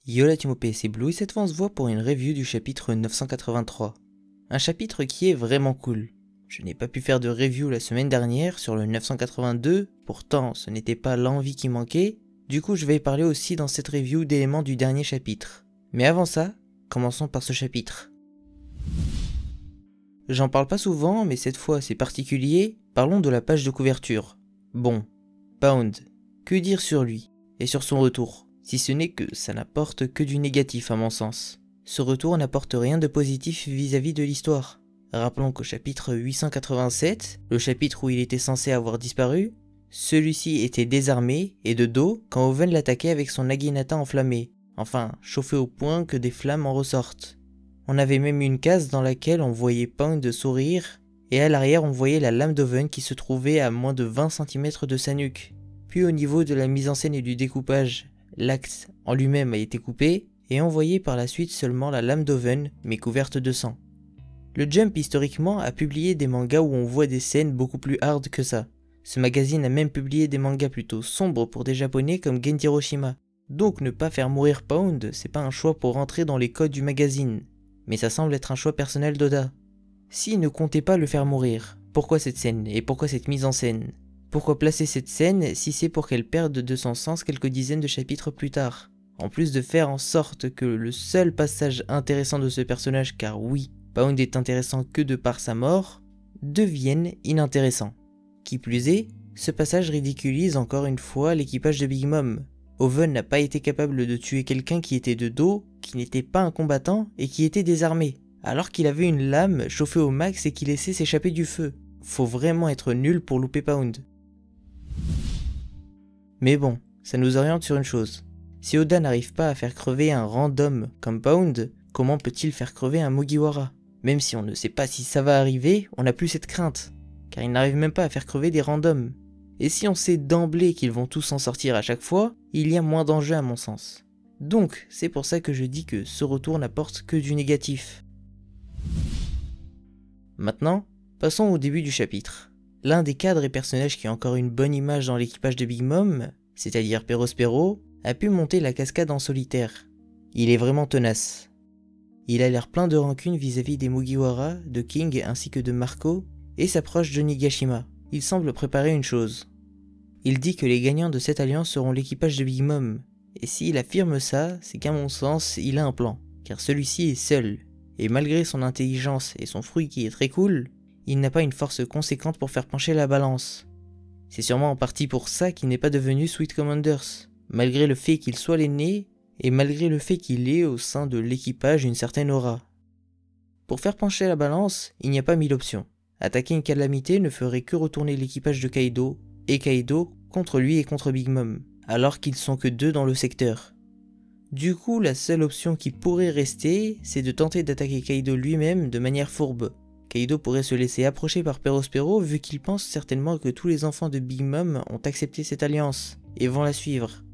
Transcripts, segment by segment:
Yo la team OP, c'est Blue et cette fois on se voit pour une review du chapitre 983. Un chapitre qui est vraiment cool. Je n'ai pas pu faire de review la semaine dernière sur le 982, pourtant ce n'était pas l'envie qui manquait, du coup je vais parler aussi dans cette review d'éléments du dernier chapitre. Mais avant ça, commençons par ce chapitre. J'en parle pas souvent, mais cette fois c'est particulier, parlons de la page de couverture. Bon, Pound, que dire sur lui, et sur son retour ? Si ce n'est que ça n'apporte que du négatif à mon sens. Ce retour n'apporte rien de positif vis-à-vis de l'histoire. Rappelons qu'au chapitre 887, le chapitre où il était censé avoir disparu, celui-ci était désarmé et de dos quand Oven l'attaquait avec son naginata enflammé, enfin chauffé au point que des flammes en ressortent. On avait même une case dans laquelle on voyait Pound sourire, et à l'arrière on voyait la lame d'Oven qui se trouvait à moins de 20 cm de sa nuque. Puis au niveau de la mise en scène et du découpage, l'acte en lui-même a été coupé et on voyait par la suite seulement la lame d'Oven mais couverte de sang. Le Jump historiquement a publié des mangas où on voit des scènes beaucoup plus hard que ça. Ce magazine a même publié des mangas plutôt sombres pour des japonais comme Gend Hiroshima. Donc ne pas faire mourir Pound, c'est pas un choix pour rentrer dans les codes du magazine. Mais ça semble être un choix personnel d'Oda. S'il ne comptait pas le faire mourir, pourquoi cette scène et pourquoi cette mise en scène ? Pourquoi placer cette scène si c'est pour qu'elle perde de son sens quelques dizaines de chapitres plus tard ? En plus de faire en sorte que le seul passage intéressant de ce personnage, car oui, Pound est intéressant que de par sa mort, devienne inintéressant. Qui plus est, ce passage ridiculise encore une fois l'équipage de Big Mom. Oven n'a pas été capable de tuer quelqu'un qui était de dos, qui n'était pas un combattant et qui était désarmé, alors qu'il avait une lame chauffée au max et qui laissait s'échapper du feu. Faut vraiment être nul pour louper Pound. Mais bon, ça nous oriente sur une chose. Si Oda n'arrive pas à faire crever un random comme Pound, comment peut-il faire crever un Mugiwara ? Même si on ne sait pas si ça va arriver, on n'a plus cette crainte, car il n'arrive même pas à faire crever des randoms. Et si on sait d'emblée qu'ils vont tous s'en sortir à chaque fois, il y a moins d'enjeux à mon sens. Donc, c'est pour ça que je dis que ce retour n'apporte que du négatif. Maintenant, passons au début du chapitre. L'un des cadres et personnages qui a encore une bonne image dans l'équipage de Big Mom, c'est-à-dire Perospero, a pu monter la cascade en solitaire. Il est vraiment tenace. Il a l'air plein de rancune vis-à-vis des Mugiwara, de King ainsi que de Marco, et s'approche de Nigashima. Il semble préparer une chose. Il dit que les gagnants de cette alliance seront l'équipage de Big Mom, et s'il affirme ça, c'est qu'à mon sens, il a un plan, car celui-ci est seul, et malgré son intelligence et son fruit qui est très cool, il n'a pas une force conséquente pour faire pencher la balance. C'est sûrement en partie pour ça qu'il n'est pas devenu Sweet Commanders, malgré le fait qu'il soit l'aîné, et malgré le fait qu'il ait au sein de l'équipage une certaine aura. Pour faire pencher la balance, il n'y a pas mille options. Attaquer une calamité ne ferait que retourner l'équipage de Kaido, et Kaido contre lui et contre Big Mom, alors qu'ils sont que deux dans le secteur. Du coup, la seule option qui pourrait rester, c'est de tenter d'attaquer Kaido lui-même de manière fourbe. Kaido pourrait se laisser approcher par Perospero vu qu'il pense certainement que tous les enfants de Big Mom ont accepté cette alliance, et vont la suivre.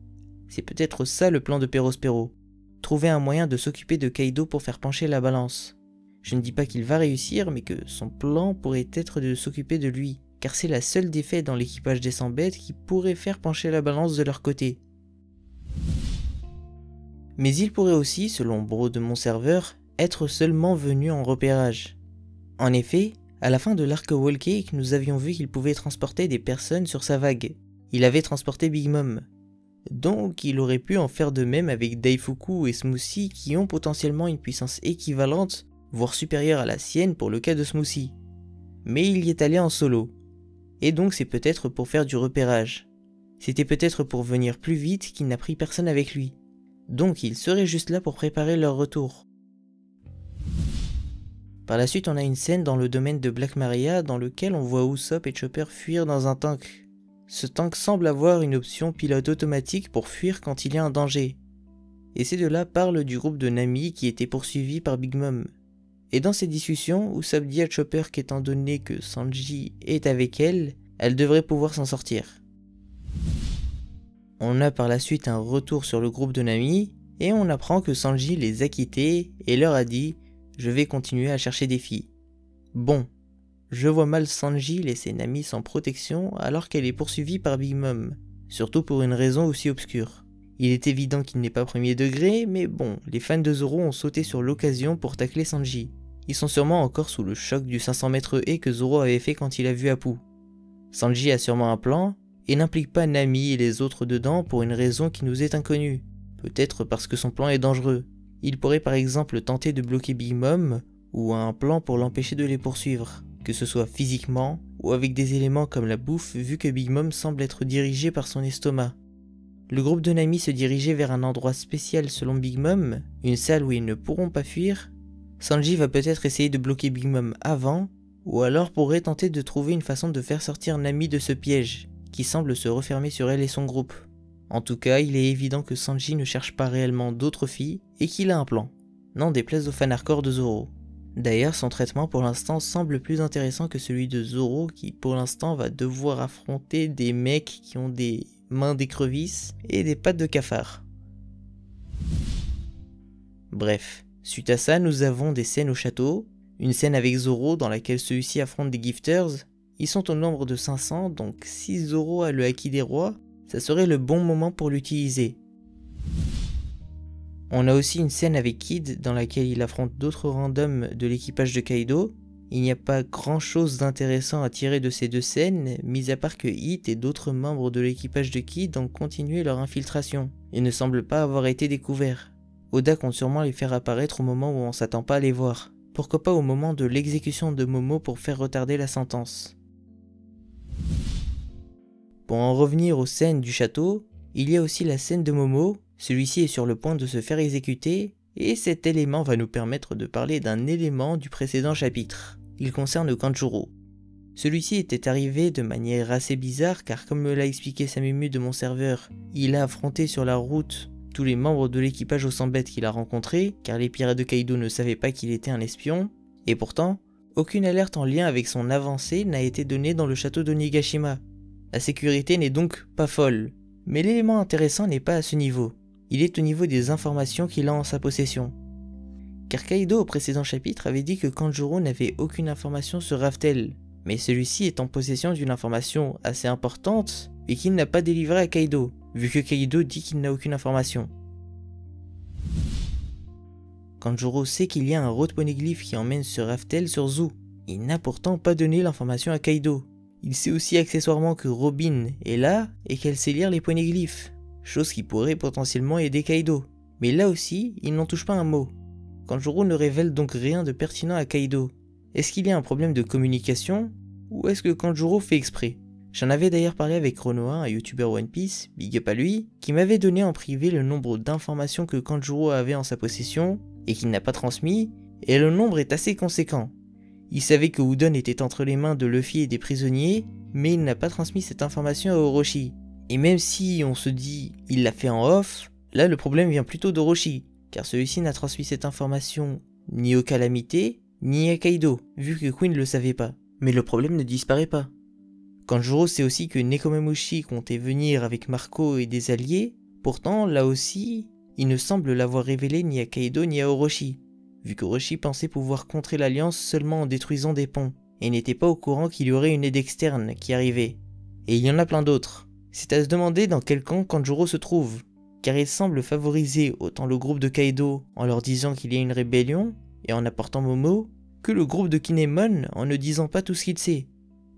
C'est peut-être ça le plan de Perospero. Trouver un moyen de s'occuper de Kaido pour faire pencher la balance. Je ne dis pas qu'il va réussir, mais que son plan pourrait être de s'occuper de lui, car c'est la seule défaite dans l'équipage des 100 bêtes qui pourrait faire pencher la balance de leur côté. Mais il pourrait aussi, selon Bro de mon serveur, être seulement venu en repérage. En effet, à la fin de l'arc Whole Cake, nous avions vu qu'il pouvait transporter des personnes sur sa vague. Il avait transporté Big Mom. Donc il aurait pu en faire de même avec Daifuku et Smoothie qui ont potentiellement une puissance équivalente, voire supérieure à la sienne pour le cas de Smoothie. Mais il y est allé en solo. Et donc c'est peut-être pour faire du repérage. C'était peut-être pour venir plus vite qu'il n'a pris personne avec lui. Donc il serait juste là pour préparer leur retour. Par la suite on a une scène dans le domaine de Black Maria dans lequel on voit Usopp et Chopper fuir dans un tank. Ce tank semble avoir une option pilote automatique pour fuir quand il y a un danger. Et ces deux-là parlent du groupe de Nami qui était poursuivi par Big Mom. Et dans ces discussions, Usopp dit à Chopper qu'étant donné que Sanji est avec elle, elle devrait pouvoir s'en sortir. On a par la suite un retour sur le groupe de Nami, et on apprend que Sanji les a quittés et leur a dit « Je vais continuer à chercher des filles ». Bon, je vois mal Sanji laisser Nami sans protection alors qu'elle est poursuivie par Big Mom, surtout pour une raison aussi obscure. Il est évident qu'il n'est pas premier degré, mais bon, les fans de Zoro ont sauté sur l'occasion pour tacler Sanji. Ils sont sûrement encore sous le choc du 500 mètres haies que Zoro avait fait quand il a vu Apu. Sanji a sûrement un plan, et n'implique pas Nami et les autres dedans pour une raison qui nous est inconnue. Peut-être parce que son plan est dangereux. Il pourrait par exemple tenter de bloquer Big Mom, ou a un plan pour l'empêcher de les poursuivre, que ce soit physiquement, ou avec des éléments comme la bouffe vu que Big Mom semble être dirigé par son estomac. Le groupe de Nami se dirigeait vers un endroit spécial selon Big Mom, une salle où ils ne pourront pas fuir. Sanji va peut-être essayer de bloquer Big Mom avant, ou alors pourrait tenter de trouver une façon de faire sortir Nami de ce piège, qui semble se refermer sur elle et son groupe. En tout cas, il est évident que Sanji ne cherche pas réellement d'autres filles, et qu'il a un plan. N'en déplaise aux fans hardcore de Zoro. D'ailleurs, son traitement pour l'instant semble plus intéressant que celui de Zoro, qui pour l'instant va devoir affronter des mecs qui ont des mains d'écrevisse et des pattes de cafard. Bref, suite à ça, nous avons des scènes au château, une scène avec Zoro dans laquelle celui-ci affronte des gifters. Ils sont au nombre de 500, donc si Zoro a le haki des rois, ça serait le bon moment pour l'utiliser. On a aussi une scène avec Kid dans laquelle il affronte d'autres randoms de l'équipage de Kaido. Il n'y a pas grand chose d'intéressant à tirer de ces deux scènes, mis à part que Hit et d'autres membres de l'équipage de Kid ont continué leur infiltration, et ne semblent pas avoir été découverts. Oda compte sûrement les faire apparaître au moment où on s'attend pas à les voir. Pourquoi pas au moment de l'exécution de Momo pour faire retarder la sentence. Pour en revenir aux scènes du château, il y a aussi la scène de Momo, celui-ci est sur le point de se faire exécuter, et cet élément va nous permettre de parler d'un élément du précédent chapitre. Il concerne Kanjuro. Celui-ci était arrivé de manière assez bizarre car comme me l'a expliqué Samumu de mon serveur, il a affronté sur la route tous les membres de l'équipage au 100 bêtes qu'il a rencontrés, car les pirates de Kaido ne savaient pas qu'il était un espion, et pourtant, aucune alerte en lien avec son avancée n'a été donnée dans le château d'Onigashima. La sécurité n'est donc pas folle, mais l'élément intéressant n'est pas à ce niveau, il est au niveau des informations qu'il a en sa possession. Car Kaido au précédent chapitre avait dit que Kanjuro n'avait aucune information sur Raftel, mais celui-ci est en possession d'une information assez importante et qu'il n'a pas délivrée à Kaido, vu que Kaido dit qu'il n'a aucune information. Kanjuro sait qu'il y a un road poneglyph qui emmène ce Raftel sur Zou. Il n'a pourtant pas donné l'information à Kaido. Il sait aussi accessoirement que Robin est là et qu'elle sait lire les poneglyphes, chose qui pourrait potentiellement aider Kaido. Mais là aussi, il n'en touche pas un mot. Kanjuro ne révèle donc rien de pertinent à Kaido. Est-ce qu'il y a un problème de communication ou est-ce que Kanjuro fait exprès? J'en avais d'ailleurs parlé avec Renoa, un youtubeur One Piece, big up à lui, qui m'avait donné en privé le nombre d'informations que Kanjuro avait en sa possession et qu'il n'a pas transmis, et le nombre est assez conséquent. Il savait que Udon était entre les mains de Luffy et des prisonniers, mais il n'a pas transmis cette information à Orochi. Et même si on se dit il l'a fait en off, là le problème vient plutôt d'Orochi, car celui-ci n'a transmis cette information ni aux Calamités, ni à Kaido, vu que Queen ne le savait pas. Mais le problème ne disparaît pas. Kanjuro sait aussi que Nekomamushi comptait venir avec Marco et des alliés, pourtant là aussi, il ne semble l'avoir révélé ni à Kaido ni à Orochi, vu qu'Orochi pensait pouvoir contrer l'alliance seulement en détruisant des ponts, et n'était pas au courant qu'il y aurait une aide externe qui arrivait. Et il y en a plein d'autres. C'est à se demander dans quel camp Kanjuro se trouve, car il semble favoriser autant le groupe de Kaido en leur disant qu'il y a une rébellion, et en apportant Momo, que le groupe de Kinemon en ne disant pas tout ce qu'il sait.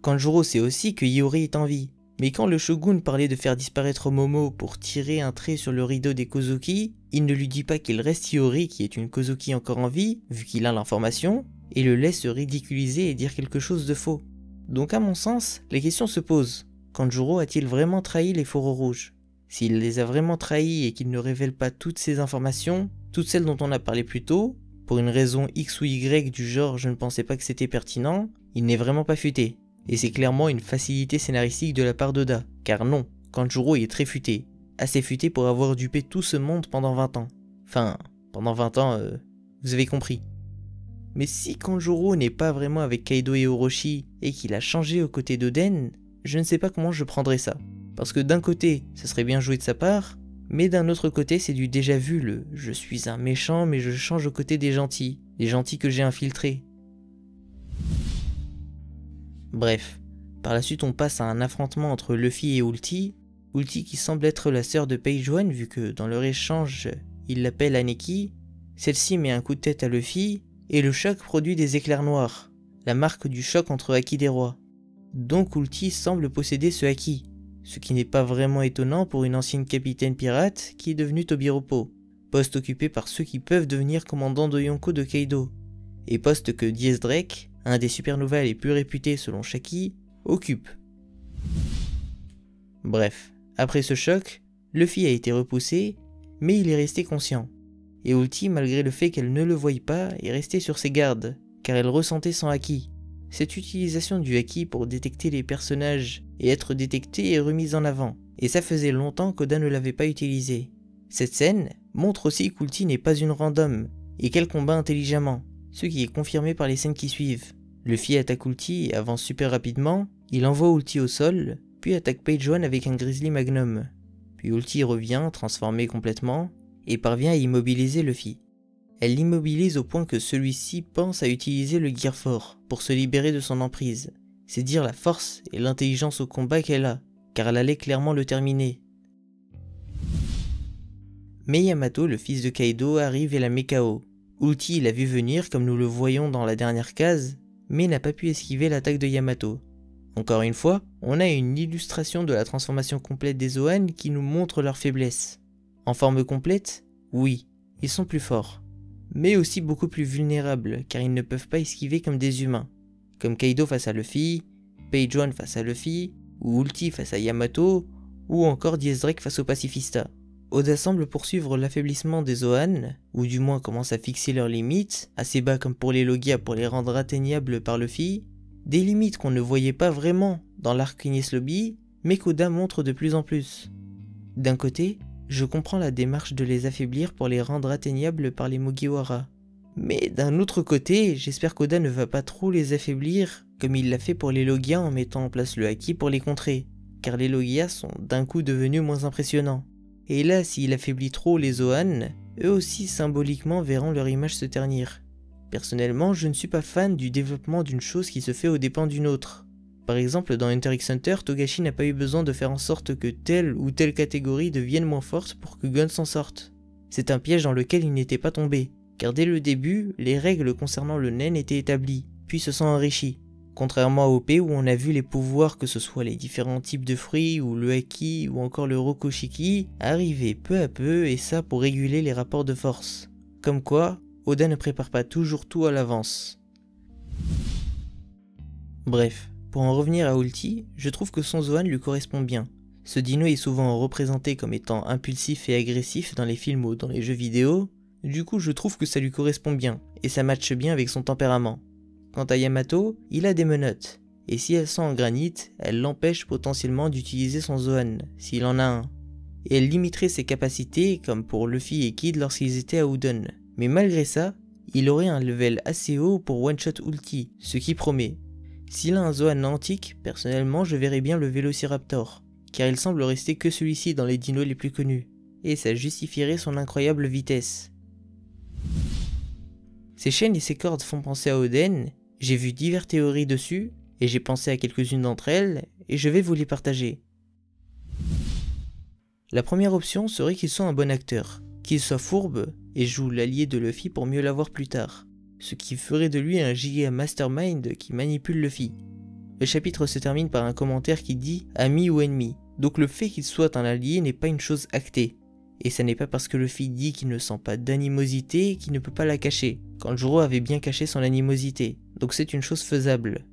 Kanjuro sait aussi que Iori est en vie, mais quand le shogun parlait de faire disparaître Momo pour tirer un trait sur le rideau des Kozuki, il ne lui dit pas qu'il reste Iori qui est une Kozuki encore en vie, vu qu'il a l'information, et le laisse se ridiculiser et dire quelque chose de faux. Donc à mon sens, les questions se posent. Kanjuro a-t-il vraiment trahi les Fourreaux Rouges? S'il les a vraiment trahis et qu'il ne révèle pas toutes ces informations, toutes celles dont on a parlé plus tôt, pour une raison X ou Y du genre je ne pensais pas que c'était pertinent, il n'est vraiment pas futé. Et c'est clairement une facilité scénaristique de la part d'Oda, car non, Kanjuro est très futé. Assez futé pour avoir dupé tout ce monde pendant 20 ans. Enfin, pendant 20 ans, vous avez compris. Mais si Kanjuro n'est pas vraiment avec Kaido et Orochi, et qu'il a changé aux côtés d'Oden, je ne sais pas comment je prendrais ça. Parce que d'un côté, ça serait bien joué de sa part, mais d'un autre côté, c'est du déjà vu, le « je suis un méchant mais je change aux côtés des gentils », les gentils que j'ai infiltrés. Bref, par la suite on passe à un affrontement entre Luffy et Ulti. Ulti, qui semble être la sœur de Page One vu que dans leur échange, il l'appelle Aneki, celle-ci met un coup de tête à Luffy et le choc produit des éclairs noirs, la marque du choc entre Haki des rois. Donc Ulti semble posséder ce Haki, ce qui n'est pas vraiment étonnant pour une ancienne capitaine pirate qui est devenue Tobiropo, poste occupé par ceux qui peuvent devenir commandants de Yonko de Kaido, et poste que Diez Drake, un des supernovas les plus réputés selon Shaki, occupe. Bref, après ce choc, Luffy a été repoussé, mais il est resté conscient. Et Ulti, malgré le fait qu'elle ne le voie pas, est restée sur ses gardes, car elle ressentait son Haki. Cette utilisation du Haki pour détecter les personnages et être détecté est remise en avant, et ça faisait longtemps qu'Oda ne l'avait pas utilisé. Cette scène montre aussi qu'Ulti n'est pas une random, et qu'elle combat intelligemment, ce qui est confirmé par les scènes qui suivent. Luffy attaque Ulti et avance super rapidement, il envoie Ulti au sol, puis attaque Page One avec un Grizzly Magnum. Puis Ulti revient, transformé complètement, et parvient à immobiliser Luffy. Elle l'immobilise au point que celui-ci pense à utiliser le Gear 4 pour se libérer de son emprise. C'est dire la force et l'intelligence au combat qu'elle a, car elle allait clairement le terminer. Mais Yamato, le fils de Kaido, arrive et la met KO. Ulti l'a vu venir comme nous le voyons dans la dernière case, mais n'a pas pu esquiver l'attaque de Yamato. Encore une fois, on a une illustration de la transformation complète des Zoan qui nous montre leur faiblesse. En forme complète, oui, ils sont plus forts, mais aussi beaucoup plus vulnérables car ils ne peuvent pas esquiver comme des humains, comme Kaido face à Luffy, Page One face à Luffy, ou Ulti face à Yamato, ou encore Diez Drake face au Pacifista. Oda semble poursuivre l'affaiblissement des Zoan, ou du moins commence à fixer leurs limites, assez bas comme pour les Logia pour les rendre atteignables par Luffy, des limites qu'on ne voyait pas vraiment dans l'arc Enies Lobby, mais qu'Oda montre de plus en plus. D'un côté, je comprends la démarche de les affaiblir pour les rendre atteignables par les Mugiwara. Mais d'un autre côté, j'espère qu'Oda ne va pas trop les affaiblir comme il l'a fait pour les Logia en mettant en place le Haki pour les contrer, car les Logia sont d'un coup devenus moins impressionnants. Et là, s'il affaiblit trop les Zoan, eux aussi symboliquement verront leur image se ternir. Personnellement, je ne suis pas fan du développement d'une chose qui se fait aux dépens d'une autre. Par exemple, dans Hunter x Hunter, Togashi n'a pas eu besoin de faire en sorte que telle ou telle catégorie devienne moins forte pour que Gon s'en sorte. C'est un piège dans lequel il n'était pas tombé, car dès le début, les règles concernant le nen étaient établies, puis se sont enrichies. Contrairement à OP où on a vu les pouvoirs, que ce soit les différents types de fruits, ou le Haki, ou encore le Rokushiki, arriver peu à peu, et ça pour réguler les rapports de force. Comme quoi, Oda ne prépare pas toujours tout à l'avance. Bref. Pour en revenir à Ulti, je trouve que son Zoan lui correspond bien. Ce dino est souvent représenté comme étant impulsif et agressif dans les films ou dans les jeux vidéo, du coup je trouve que ça lui correspond bien, et ça matche bien avec son tempérament. Quant à Yamato, il a des menottes, et si elles sont en granit, elles l'empêchent potentiellement d'utiliser son Zoan, s'il en a un. Et elle limiterait ses capacités, comme pour Luffy et Kid lorsqu'ils étaient à Udon. Mais malgré ça, il aurait un level assez haut pour one-shot Ulti, ce qui promet. S'il a un Zoan antique, personnellement je verrais bien le Vélociraptor, car il semble rester que celui-ci dans les dinos les plus connus, et ça justifierait son incroyable vitesse. Ses chaînes et ses cordes font penser à Oden, j'ai vu diverses théories dessus, et j'ai pensé à quelques-unes d'entre elles, et je vais vous les partager. La première option serait qu'il soit un bon acteur, qu'il soit fourbe, et joue l'allié de Luffy pour mieux l'avoir plus tard. Ce qui ferait de lui un giga mastermind qui manipule Luffy. Le chapitre se termine par un commentaire qui dit « ami ou ennemi », donc le fait qu'il soit un allié n'est pas une chose actée. Et ça n'est pas parce que Luffy dit qu'il ne sent pas d'animosité qu'il ne peut pas la cacher, quand Zoro avait bien caché son animosité, donc c'est une chose faisable.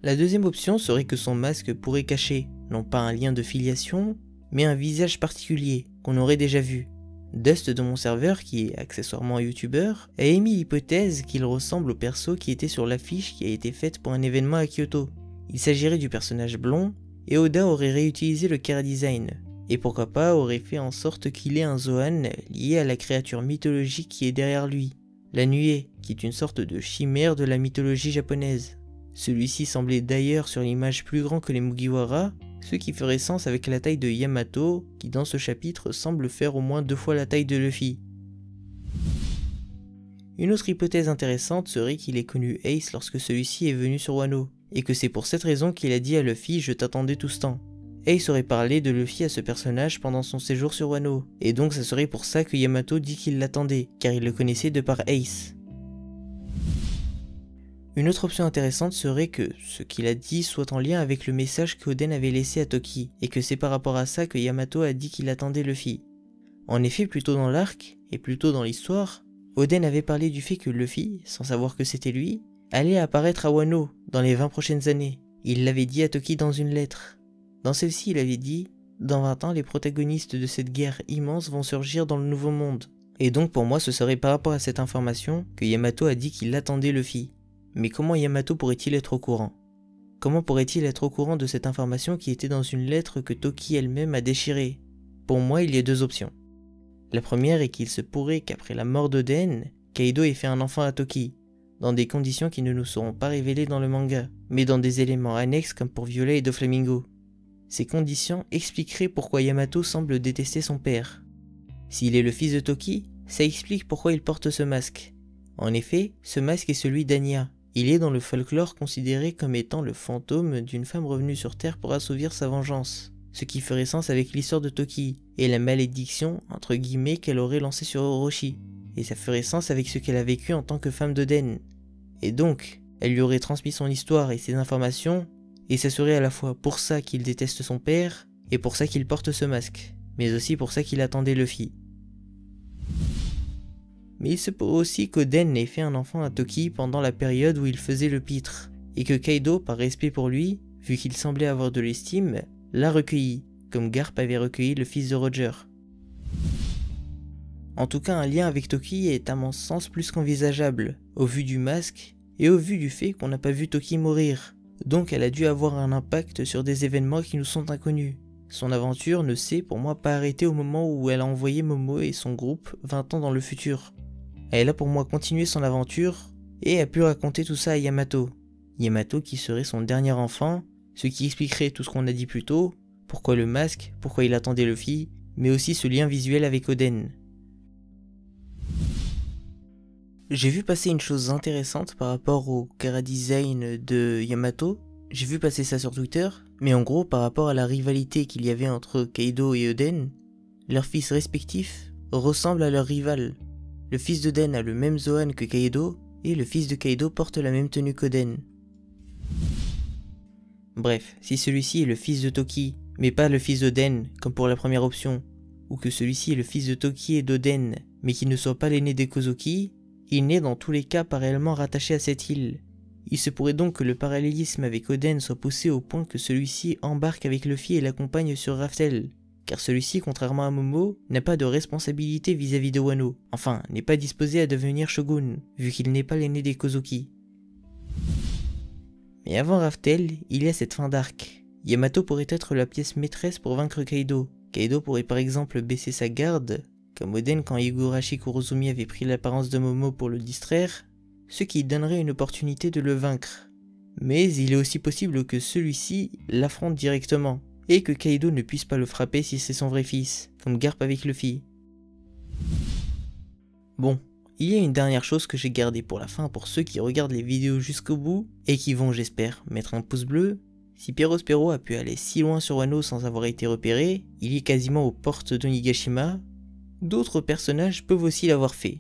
La deuxième option serait que son masque pourrait cacher, non pas un lien de filiation, mais un visage particulier, qu'on aurait déjà vu. Dust de mon serveur, qui est accessoirement youtubeur, a émis l'hypothèse qu'il ressemble au perso qui était sur l'affiche qui a été faite pour un événement à Kyoto. Il s'agirait du personnage blond, et Oda aurait réutilisé le chara design, et pourquoi pas aurait fait en sorte qu'il ait un Zoan lié à la créature mythologique qui est derrière lui, la Nuée, qui est une sorte de chimère de la mythologie japonaise. Celui-ci semblait d'ailleurs sur l'image plus grand que les Mugiwara, ce qui ferait sens avec la taille de Yamato, qui dans ce chapitre semble faire au moins 2 fois la taille de Luffy. Une autre hypothèse intéressante serait qu'il ait connu Ace lorsque celui-ci est venu sur Wano, et que c'est pour cette raison qu'il a dit à Luffy « je t'attendais tout ce temps ». Ace aurait parlé de Luffy à ce personnage pendant son séjour sur Wano, et donc ça serait pour ça que Yamato dit qu'il l'attendait, car il le connaissait de par Ace. Une autre option intéressante serait que ce qu'il a dit soit en lien avec le message qu'Oden avait laissé à Toki, et que c'est par rapport à ça que Yamato a dit qu'il attendait Luffy. En effet, plus tôt dans l'arc, et plus tôt dans l'histoire, Oden avait parlé du fait que Luffy, sans savoir que c'était lui, allait apparaître à Wano dans les 20 prochaines années. Il l'avait dit à Toki dans une lettre. Dans celle-ci, il avait dit « Dans 20 ans, les protagonistes de cette guerre immense vont surgir dans le Nouveau Monde. » Et donc pour moi, ce serait par rapport à cette information que Yamato a dit qu'il attendait Luffy. Mais comment Yamato pourrait-il être au courant? Comment pourrait-il être au courant de cette information qui était dans une lettre que Toki elle-même a déchirée? Pour moi, il y a deux options. La première est qu'il se pourrait qu'après la mort d'Oden, Kaido ait fait un enfant à Toki, dans des conditions qui ne nous seront pas révélées dans le manga, mais dans des éléments annexes comme pour Violet et Doflamingo. Ces conditions expliqueraient pourquoi Yamato semble détester son père. S'il est le fils de Toki, ça explique pourquoi il porte ce masque. En effet, ce masque est celui d'Anya. Il est dans le folklore considéré comme étant le fantôme d'une femme revenue sur Terre pour assouvir sa vengeance, ce qui ferait sens avec l'histoire de Toki, et la malédiction, entre guillemets, qu'elle aurait lancée sur Orochi, et ça ferait sens avec ce qu'elle a vécu en tant que femme d'Oden. Et donc, elle lui aurait transmis son histoire et ses informations, et ça serait à la fois pour ça qu'il déteste son père, et pour ça qu'il porte ce masque, mais aussi pour ça qu'il attendait Luffy. Mais il se peut aussi qu'Oden ait fait un enfant à Toki pendant la période où il faisait le pitre, et que Kaido, par respect pour lui, vu qu'il semblait avoir de l'estime, l'a recueilli, comme Garp avait recueilli le fils de Roger. En tout cas, un lien avec Toki est à mon sens plus qu'envisageable, au vu du masque, et au vu du fait qu'on n'a pas vu Toki mourir. Donc elle a dû avoir un impact sur des événements qui nous sont inconnus. Son aventure ne s'est pour moi pas arrêtée au moment où elle a envoyé Momo et son groupe 20 ans dans le futur. Elle a pour moi continué son aventure et a pu raconter tout ça à Yamato. Yamato qui serait son dernier enfant, ce qui expliquerait tout ce qu'on a dit plus tôt, pourquoi le masque, pourquoi il attendait Luffy, mais aussi ce lien visuel avec Oden. J'ai vu passer une chose intéressante par rapport au chara-design de Yamato. J'ai vu passer ça sur Twitter, mais en gros par rapport à la rivalité qu'il y avait entre Kaido et Oden, leurs fils respectifs ressemblent à leur rival. Le fils d'Oden a le même Zoan que Kaido, et le fils de Kaido porte la même tenue qu'Oden. Bref, si celui-ci est le fils de Toki, mais pas le fils d'Oden, comme pour la première option, ou que celui-ci est le fils de Toki et d'Oden, mais qu'il ne soit pas l'aîné des Kozuki, il n'est dans tous les cas pas réellement rattaché à cette île. Il se pourrait donc que le parallélisme avec Oden soit poussé au point que celui-ci embarque avec Luffy et l'accompagne sur Raftel, car celui-ci, contrairement à Momo, n'a pas de responsabilité vis-à-vis de Wano, enfin, n'est pas disposé à devenir shogun, vu qu'il n'est pas l'aîné des Kozuki. Mais avant Raftel, il y a cette fin d'arc. Yamato pourrait être la pièce maîtresse pour vaincre Kaido. Kaido pourrait par exemple baisser sa garde, comme Oden quand Higurashi Kurozumi avait pris l'apparence de Momo pour le distraire, ce qui donnerait une opportunité de le vaincre. Mais il est aussi possible que celui-ci l'affronte directement, et que Kaido ne puisse pas le frapper si c'est son vrai fils, comme Garp avec Luffy. Bon, il y a une dernière chose que j'ai gardée pour la fin pour ceux qui regardent les vidéos jusqu'au bout, et qui vont, j'espère, mettre un pouce bleu. Si Perospero a pu aller si loin sur Wano sans avoir été repéré, il est quasiment aux portes d'Onigashima, d'autres personnages peuvent aussi l'avoir fait.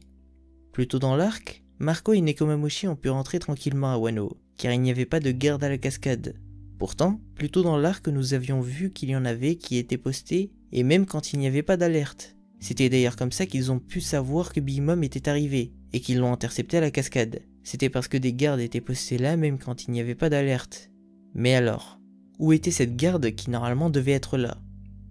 Plus tôt dans l'arc, Marco et Nekomamushi ont pu rentrer tranquillement à Wano, car il n'y avait pas de garde à la cascade. Pourtant, plus tôt dans l'arc, nous avions vu qu'il y en avait qui étaient postés, et même quand il n'y avait pas d'alerte. C'était d'ailleurs comme ça qu'ils ont pu savoir que Big Mom était arrivé, et qu'ils l'ont intercepté à la cascade. C'était parce que des gardes étaient postés là même quand il n'y avait pas d'alerte. Mais alors, où était cette garde qui normalement devait être là?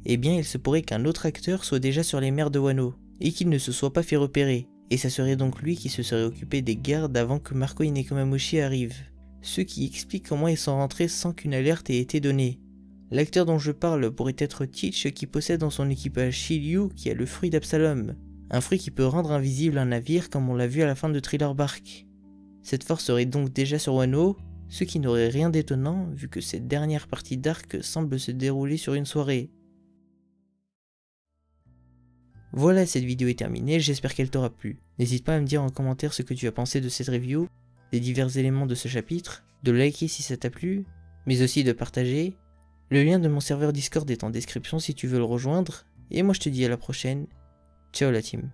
Eh bien, il se pourrait qu'un autre acteur soit déjà sur les mers de Wano, et qu'il ne se soit pas fait repérer, et ça serait donc lui qui se serait occupé des gardes avant que Marco et Nekomamushi arrivent. Ce qui explique comment ils sont rentrés sans qu'une alerte ait été donnée. L'acteur dont je parle pourrait être Teach qui possède dans son équipage Shiryu qui a le fruit d'Absalom, un fruit qui peut rendre invisible un navire comme on l'a vu à la fin de Thriller Bark. Cette force serait donc déjà sur Wano, ce qui n'aurait rien d'étonnant vu que cette dernière partie d'arc semble se dérouler sur une soirée. Voilà, cette vidéo est terminée, j'espère qu'elle t'aura plu. N'hésite pas à me dire en commentaire ce que tu as pensé de cette review, des divers éléments de ce chapitre, de liker si ça t'a plu, mais aussi de partager. Le lien de mon serveur Discord est en description si tu veux le rejoindre. Et moi je te dis à la prochaine. Ciao la team.